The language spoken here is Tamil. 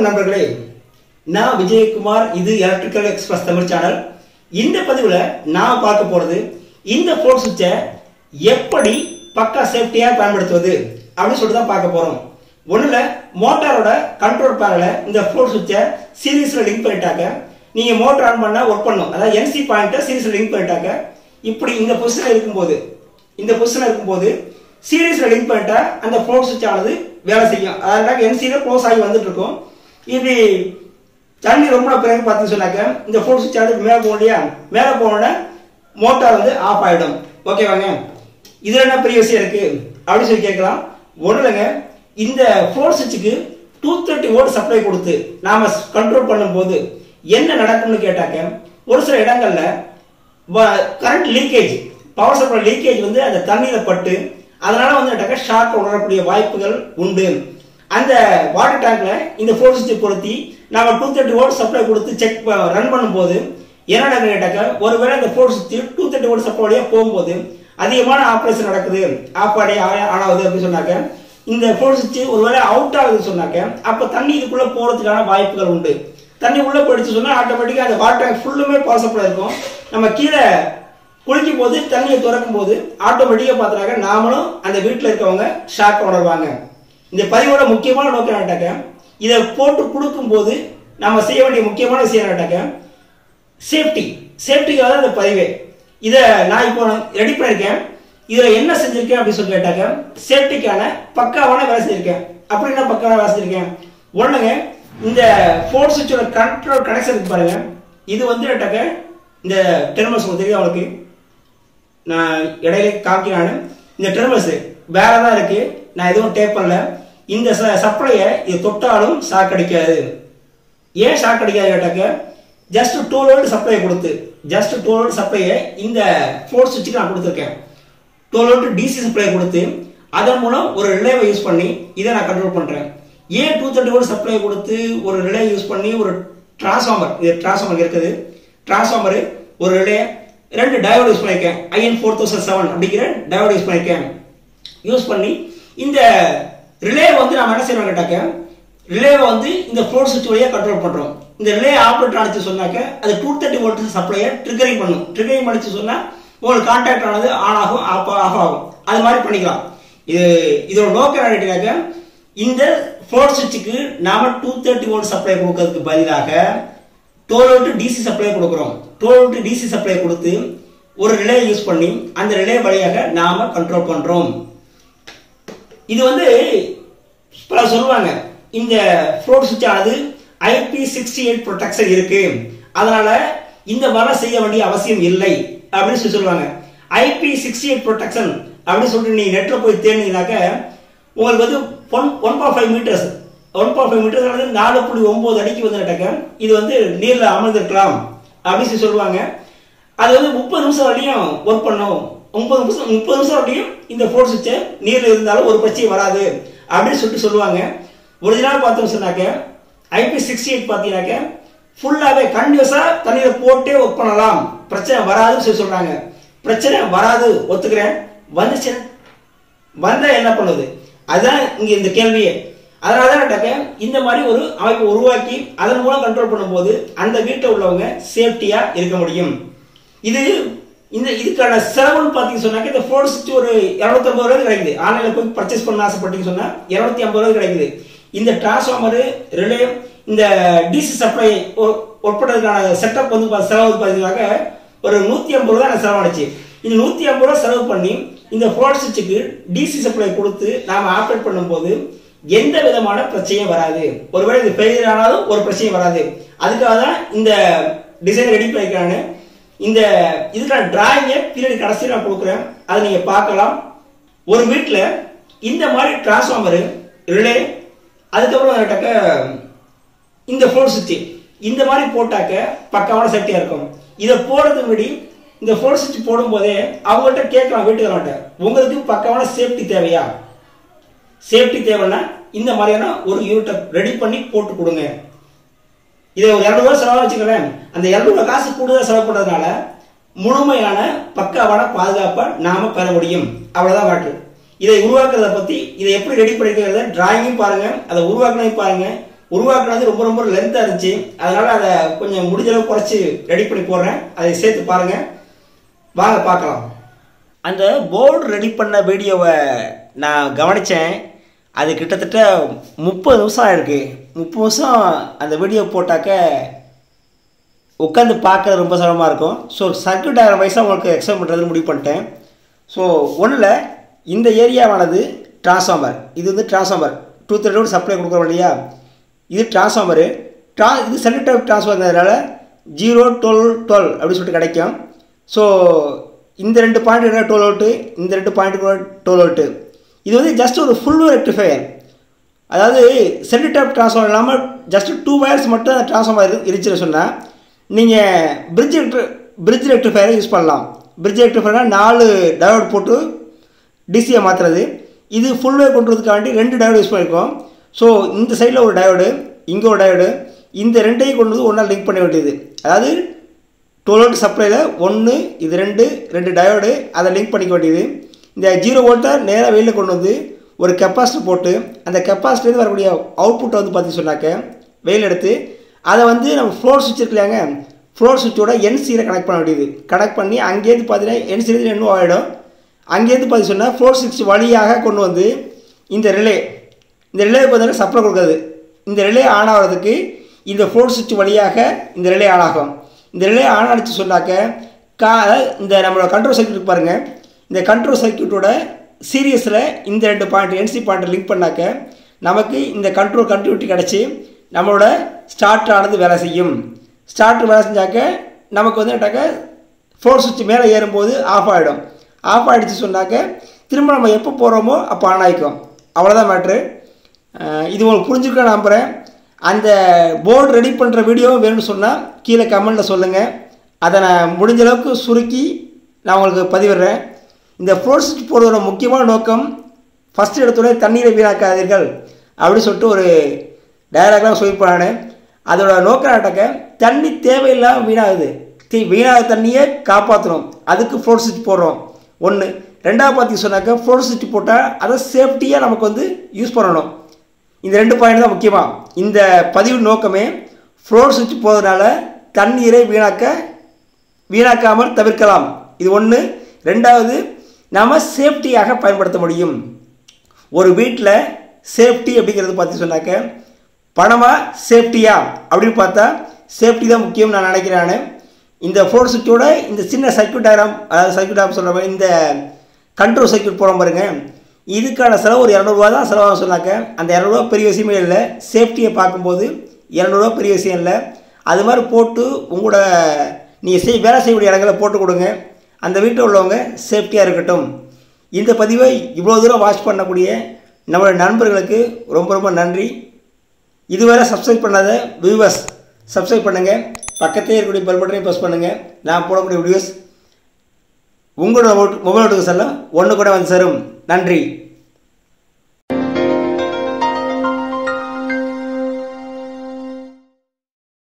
வணக்கம் நண்பர்களே, நான் விஜயகுமார். இது எலக்ட்ரிக்கல் எக்ஸ்பிரஸ் தமிழ் சேனல். இந்த பதிவுல நான் பார்க்க போறது இந்த போர்ட் சுவிட்சை எப்படி பக்கா சேஃப்டியா பயன்படுத்துவது அப்படின்னு சொல்லிட்டு தான் பார்க்க போறோம். ஒண்ணுல மோட்டாரோட கண்ட்ரோல் பேனல இந்த போர்ட் சுவிட்சை சீரிஸ்ல லிங்க் பண்ணிட்டாக்க நீங்க மோட்டார் ஆன் பண்ணா ஒர்க் பண்ணும். அதாவது என்சி பாயிண்ட சீரிஸ்ல லிங்க் பண்ணிட்டாக்க இப்படி இந்த பொசிஷன்ல இருக்கும்போது சீரிஸ்ல லிங்க் பண்ணிட்டா அந்த போர்ட் சுவிட்ச் ஆனது வேலை செய்யும். அதாவது என்சில க்ளோஸ் ஆகி வந்துட்டு இருக்கும். இது தண்ணி ரொம்ப பிறகு பார்த்து சொன்னாக்க இந்த போர்ட் சுவிட்ச் ஆனது மேலே போகும் இல்லையா, மேலே போனோட மோட்டார் வந்து ஆஃப் ஆகிடும். ஓகேவாங்க, இதுல என்ன பெரிய விஷயம் இருக்கு அப்படின்னு சொல்லி கேட்கலாம். ஒன்றும் இல்லைங்க, இந்த போர்ட் சுவிட்சுக்கு 230 வோல்ட் சப்ளை கொடுத்து நாம கண்ட்ரோல் பண்ணும்போது என்ன நடக்கும்னு கேட்டாக்க ஒரு சில இடங்கள்ல current leakage, power supply leakage வந்து அந்த தண்ணியில பட்டு அதனால வந்து ஷார்ட் உணரக்கூடிய வாய்ப்புகள் உண்டு. அந்த வாட்டர் டேங்க்ல இந்த போர்ட் சுவிட்சை பொருத்தி நாம 230 வோல்ட் சப்ளை கொடுத்து செக் ரன் பண்ணும்போது என்ன நடக்குது கேட்டாக்க, ஒருவேளை இந்த போர்ட் சுவிட்ச் 230 வோல்ட் சப்ளை வழியா போகும்போது அதிகமான ஆபரேஷன் நடக்குது, ஆஃப் ஆனாவது அப்படின்னு சொன்னாக்க இந்த போர்ட் சுவிட்ச் ஒருவேளை அவுட் ஆகுதுன்னு சொன்னாக்க அப்ப தண்ணி இதுக்குள்ள போறதுக்கான வாய்ப்புகள் உண்டு. தண்ணி உள்ள போயிடுச்சு சொன்னா ஆட்டோமேட்டிக்கா அந்த வாட்டர் டேங்க் ஃபுல்லுமே பவர் சப்ளை இருக்கும். நம்ம கீழே குளிக்கும் போது தண்ணியை திறக்கும் போது ஆட்டோமேட்டிக்கா பார்த்தாக்க நாமளும் அந்த வீட்டில் இருக்கவங்க ஷாக் உணர்வாங்க. இந்த பதிவோட முக்கியமான நோக்கம் என்னட்டாக்க, இதை போட்டு கொடுக்கும் போது நம்ம செய்ய வேண்டிய முக்கியமான விஷயம் என்னட்டாக்க சேஃப்டிக்காக இந்த பதிவே. இதை நான் இப்போ ரெடி பண்ணிருக்கேன். இதுல என்ன செஞ்சிருக்கேன் அப்படின்னு சொல்லி கேட்டாக்க சேஃப்டிக்கான பக்காவான வேலை செஞ்சிருக்கேன். அப்படின்னா பக்காவான வேலை செஞ்சிருக்கேன். ஒண்ணுங்க, இந்த போர்ட் சுவிட்சோட கண்ட்ரோல் கனெக்ஷன் இருக்கு பாருங்க. இது வந்து கேட்டாக்க இந்த டெர்மினல்ஸ் தெரியும் அவங்களுக்கு, நான் இடையில காமிக்கிறானு. இந்த டெர்மினல்ஸ் வேற தான் இருக்கு, நான் எதுவும் டேப் பண்ணல. இந்த சப்ளையை இது தொட்டாலும் ஷாக் அடிக்காது. ஏன் ஷாக் அடிக்காது கேட்டாக்க, ஜஸ்ட் 2 வோல்ட் சப்ளை கொடுத்து ஜஸ்ட் 2 வோல்ட் சப்ளையை இந்த போர்ட் சுவிட்சுக்கு நான் கொடுத்துருக்கேன். 2 வோல்ட் டிசி சப்ளை கொடுத்து அதன் மூலம் ஒரு ரிலேவை யூஸ் பண்ணி இதை நான் கண்ட்ரோல் பண்றேன். ஏன் 230 வோல்ட் சப்ளை கொடுத்து ஒரு ரிலே யூஸ் பண்ணி ஒரு டிரான்ஸ்ஃபார்மர் இருக்குது, டிரான்ஸ்ஃபார்மர் ஒரு ரிலே 2 டயோடு யூஸ் பண்ணிருக்கேன். IN 4007 அப்படிங்கிற டயோடு யூஸ் பண்ணிருக்கேன். யூஸ் பண்ணி இந்த ரிலே வந்து நம்ம என்ன செய்யறோம் கேட்டாக்க, ரிலேவை வந்து இந்த போர்ட் சுவிட்ச் வழியா கண்ட்ரோல் பண்றோம். இந்த ரிலே ஆப்ரேட் ஆனிச்சு சொன்னாக்க அது 230 வோல்ட் சப்ளையை ட்ரிகரிங் பண்ணும். ட்ரிகரிங் பண்ணிச்சு சொன்னா உங்களுக்கு கான்டாக்ட் ஆனது ஆன் ஆகும், ஆஃப் ஆகும். அது மாதிரி பண்ணிக்கலாம். இதோட நோக்கம் என்ன கேட்டாக்க, இந்த போர்ட் சுவிட்சுக்கு நாம 230 வோல்ட் சப்ளை கொடுக்கறதுக்கு பதிலாக 12 வோல்ட் டிசி சப்ளை கொடுக்கிறோம். 12 வோல்ட் டிசி சப்ளை கொடுத்து ஒரு ரிலே யூஸ் பண்ணி அந்த ரிலே வழியாக நாம கண்ட்ரோல் பண்றோம். இது வந்து பல சொல்லுவாங்க, இந்த போர்ட் சுவிட்ச் ஆனது IP68 ப்ரொடெக்ஷன் இருக்கு, அதனால இந்த மாதிரி செய்ய வேண்டிய அவசியம் இல்லை அப்படின்னு சொல்லுவாங்க. IP68 ப்ரொடெக்ஷன் அப்படின்னு சொல்லிட்டு நீங்க நெட்ல போய் தேடினீங்கன்னாக்க உங்களுக்கு வந்து 1.5 மீட்டர்ஸ் 1.5 மீட்டர்ஸ் 4.9 அடிக்கு வந்து இது வந்து நீர்ல அமர்ந்திருக்கலாம் அப்படின்னு சொல்லுவாங்க. அது வந்து 30 நிமிஷம் வரையும் ஒர்க் பண்ணும். 30 நிமிஷம் வரையும் இந்த போர்ட் சுவிட்சை நீர்ல இருந்தாலும் ஒரு பிரச்சனை வராது அப்படின்னு சொல்லுவாங்க. ஒரிஜினல் பார்த்தோம் சொன்னாக்க IP68 பார்த்தீங்கன்னாக்க ஃபுல்லாவே கண்டினியூஸா தண்ணியில போட்டே ஒர்க் பண்ணலாம், பிரச்சனை வராதுன்னு சொல்றாங்க. பிரச்சனை வராது ஒத்துக்கிறேன், வந்துச்சு வந்தா என்ன பண்ணுது, அதுதான் இங்க இந்த கேள்வியே. அதனாலதான் இந்த மாதிரி ஒரு அமைப்பை உருவாக்கி அதன் மூலம் கண்ட்ரோல் பண்ணும்போது அந்த வீட்டில் உள்ளவங்க சேஃப்டியா இருக்க முடியும். இதுக்கான செலவுன்னு பாத்தீங்கன்னு சொன்னாக்க இந்த போர்ட் சுவிட்ச் ஒரு 250 ரூபாய் கிடைக்குது. ஆன்லைன்ல போய் பர்ச்சேஸ் பண்ண ஆசைப்பட்டீங்கன்னு சொன்னா 250 ரூபாய் கிடைக்குது. இந்த டிரான்ஸ்ஃபார்மர், ரிலே, இந்த டிசி சப்ளை உட்பட்டதுக்கான செட்டப் வந்து செலவு பாத்தீங்கன்னாக்க ஒரு 150 ரூபாய் செலவானுச்சு. இந்த 150 ரூபாய் செலவு பண்ணி இந்த போர்ட் சுவிட்சுக்கு டிசி சப்ளை கொடுத்து நாம ஆப்ரேட் பண்ணும்போது எந்த விதமான பிரச்சனையும் வராது. ஒருவேளை இது ஃபெயிலியர் ஆனாலும் ஒரு பிரச்சனையும் வராது. அதுக்காக தான் இந்த டிசைன் ரெடி பண்ணிருக்காங்க. இந்த இதுக்கான டிராயிங்கை பின்னாடி கடைசியில் நான் கொடுக்குறேன், அதை நீங்க பார்க்கலாம். ஒரு வீட்டில் இந்த மாதிரி டிரான்ஸ்ஃபார்மர், ரிலே, அதுக்கப்புறம் இந்த போர்ட் சுவிட்ச் இந்த மாதிரி போட்டாக்க பக்காவான சேஃப்டியா இருக்கும். இதை போடுறதுக்கு முன்னாடி இந்த போர்ட் சுவிட்ச் போடும் போதே அவங்கள்ட்ட கேட்கலாம், வீட்டுக்காரன்ட்ட, உங்களுக்கு பக்காவான சேஃப்டி தேவையா? சேஃப்டி தேவைன்னா இந்த மாதிரியான ஒரு யூனிட்டை ரெடி பண்ணி போட்டு கொடுங்க. இதை ஒரு 200 ரூபாய் செலவு வச்சுக்கிறேன். அந்த 200 ரூபாய் காசு கூடுதல் செலவு பண்றதுனால முழுமையான பக்காவான பாதுகாப்பை நாம பெற முடியும். அவ்வளவுதான் மேட்டர். இதை உருவாக்குறத பத்தி, இதை எப்படி ரெடி பண்ணிக்கிறத டிராயிங்கும் பாருங்க, அதை உருவாக்குனதையும் பாருங்க. உருவாக்குனது ரொம்ப ரொம்ப லென்த்தாக இருந்துச்சு. அதனால் அதை கொஞ்சம் முடிஞ்ச அளவுக்கு குறைச்சி ரெடி பண்ணி போடுறேன். அதை சேர்த்து பாருங்கள். வாங்க பார்க்கலாம். அந்த போர்டு ரெடி பண்ண வீடியோவை நான் கவனித்தேன். அது கிட்டத்தட்ட 30 நிமிஷம் ஆகிருக்கு. 30 நிமிஷம் அந்த வீடியோ போட்டாக்க உட்காந்து பார்க்க ரொம்ப சிரமமாக இருக்கும். ஸோ சர்க்யூட் டயக்ராம் வைஸாக உங்களுக்கு எக்ஸ்பிளைன் பண்ணுறதுன்னு முடிவு பண்ணிட்டேன். ஸோ ஒன்றில் இந்த ஏரியாவானது டிரான்ஸ்ஃபார்மர். இது வந்து டிரான்ஸ்ஃபார்மர் 230 வோல்ட் சப்ளை கொடுக்குறோம் இல்லையா, இது டிரான்ஸ்ஃபார்மரு. இது சென்ட்ரல் டைப் டிரான்ஸ்ஃபார்மர்னால 0, 12, 12 அப்படின்னு சொல்லிட்டு கிடைக்கும். ஸோ இந்த 2 பாயிண்ட் 12 வோல்ட்டு, இந்த 2 பாயிண்ட் 12 வோல்ட்டு. இது வந்து ஜஸ்ட் ஒரு ஃபுல் ரெக்டிஃபையர். அதாவது சென்ட்ரல் டைப் டிரான்ஸ்ஃபார்மர் இல்லாமல் ஜஸ்ட் 2 வயர்ஸ் மட்டும் அந்த டிரான்ஸ்ஃபார்மர் இருந்துச்சுன்னு சொன்னால் நீங்கள் பிரிட்ஜ் ரெக்டிஃபையரை யூஸ் பண்ணலாம். பிரிட்ஜ் ரெக்டிஃபையர்னால் 4 டயோடு போட்டு டிசியை மாற்றுறது. இது ஃபுல் வே கொண்டுறதுக்காண்டி 2 டயோடு யூஸ் பண்ணியிருக்கோம். ஸோ இந்த சைடில் ஒரு டயோடு, இங்கே ஒரு டயோடு, இந்த 2ஐயும் கொண்டு வந்து ஒன்றா லிங்க் பண்ண வேண்டியது. அதாவது 12 வோல்ட் சப்ளையில் 1, இது 2 டயோடு, அதை லிங்க் பண்ணிக்க வேண்டியது. இந்த 0 வோல்ட்டை நேராக வெளியில் கொண்டு வந்து ஒரு கெப்பாசிட்டர் போட்டு அந்த கெப்பாசிட்டிலேருந்து வரக்கூடிய அவுட்புட்டை வந்து பார்த்து சொன்னாக்க வெளியில் எடுத்து அதை வந்து நம்ம ஃப்ளோர் சுவிட்ச் இருக்குல்லையாங்க, ஃப்ளோர் சுவிட்சோட என்சியில் கனெக்ட் பண்ண வேண்டியது. கனெக்ட் பண்ணி அங்கேருந்து பார்த்தீங்கன்னா என்சிலேருந்து ரெண்டும் ஆகிடும். அங்கேருந்து பார்த்து சொன்னால் ஃப்ளோர் சுவிட்ச் வழியாக கொண்டு வந்து இந்த ரிலே பார்த்தீங்கன்னா சப்ளை கொடுக்குறது. இந்த ரிலே ஆன் ஆகிறதுக்கு இந்த ஃப்ளோர் சுவிட்ச் வழியாக இந்த ரிலே ஆன் ஆகும். இந்த ரிலே ஆன் ஆகிடுச்சு சொன்னாக்க இந்த நம்மளோட கண்ட்ரோல் சர்க்யூட் பாருங்கள், இந்த கண்ட்ரோல் சர்க்யூட்டோட சீரியஸில் இந்த 2 பாயிண்ட் என்சி பாயிண்ட் லிங்க் பண்ணாக்க நமக்கு இந்த கண்ட்ரோல் கண்டினியூட்டி கிடச்சி நம்மளோட ஸ்டார்டர் ஆனது வேலை செய்யும். ஸ்டார்டர் வேலை செஞ்சாக்க நமக்கு வந்து என்னட்டாக்க ஃப்ளோர் சுவிட்ச் மேலே ஏறும்போது ஆஃப் ஆகிடும். ஆஃப் ஆகிடுச்சு சொன்னாக்க திரும்ப நம்ம எப்போ போகிறோமோ அப்போ ஆன் ஆகிக்கும். அவ்வளோதான் மேட்ரு. இது உங்களுக்கு புரிஞ்சுக்க நம்புகிறேன். அந்த போர்டு ரெடி பண்ணுற வீடியோவும் வேணும்னு சொன்னால் கீழே கமெண்ட்டில் சொல்லுங்கள். அதை நான் முடிஞ்ச அளவுக்கு சுருக்கி நான் உங்களுக்கு பதிவிடுறேன். இந்த ஃப்ளோர் சுவிட்ச் போடுறதோட முக்கியமான நோக்கம் ஃபஸ்ட்டு எடுத்தோடனே தண்ணீரை வீணாக்காதீர்கள் அப்படின்னு சொல்லிட்டு ஒரு டயலாக்லாம் சொல்லியிருப்பேன் நான். அதோட நோக்கம்னாட்டாக்க தண்ணி தேவையில்லாமல் வீணாகுது. வீணாக தண்ணியை காப்பாற்றணும், அதுக்கு ஃப்ளோர் சுவிட்ச் போடுறோம். 1. 2வது பார்த்தி சொன்னாக்க ஃப்ளோர் சுவிட்ச் போட்டால் அதை சேஃப்டியாக நமக்கு வந்து யூஸ் பண்ணணும். இந்த 2 பாயிண்ட் தான் முக்கியமாக. இந்த பதிவு நோக்கமே ஃப்ளோர் சுவிட்ச் போகிறதுனால தண்ணீரை வீணாக்காமல் தவிர்க்கலாம். இது 1. 2வது நாம் சேஃப்டியாக பயன்படுத்த முடியும். ஒரு வீட்டில் சேஃப்டி அப்படிங்கிறது பார்த்து சொன்னாக்க பணமாக சேஃப்டியா அப்படின்னு பார்த்தா சேஃப்டி தான் முக்கியம் நான் நினைக்கிறேன். இந்த ஃப்ளோர் சுவிட்சோட இந்த சின்ன சர்க்யூட் டயக்ராம், அதாவது சர்க்யூட் டயக்ராம் சொல்கிற மாதிரி இந்த கண்ட்ரோல் சர்க்யூட் போகிறோம் பாருங்கள், இதுக்கான செலவு ஒரு 200 ரூபா தான் செலவாகும் சொன்னாக்க அந்த 200 ரூபா பெரிய விஷயமே இல்லை. சேஃப்டியை பார்க்கும்போது 200 ரூபா பெரிய விஷயம் இல்லை. அது மாதிரி போட்டு உங்களோட நீங்கள் வேலை செய்யக்கூடிய இடங்களில் போட்டு கொடுங்க. அந்த வீட்டில் உள்ளவங்க சேஃப்டியாக இருக்கட்டும். இந்த பதிவை இவ்வளோ தூரம் வாட்ச் பண்ணக்கூடிய நம்மளுடைய நண்பர்களுக்கு ரொம்ப ரொம்ப நன்றி. இதுவரை சப்ஸ்கிரைப் பண்ணாத வியூவர்ஸ் சப்ஸ்கிரைப் பண்ணுங்கள். பக்கத்தே இருக்கக்கூடிய பெல் பட்டனையும் ப்ரெஸ் பண்ணுங்கள். நான் போடக்கூடிய வீடியோஸ் உங்களோட மொபைல் நோட்டுக்கு செல்ல ஒன்று கூட வந்து சேரும். நன்றி.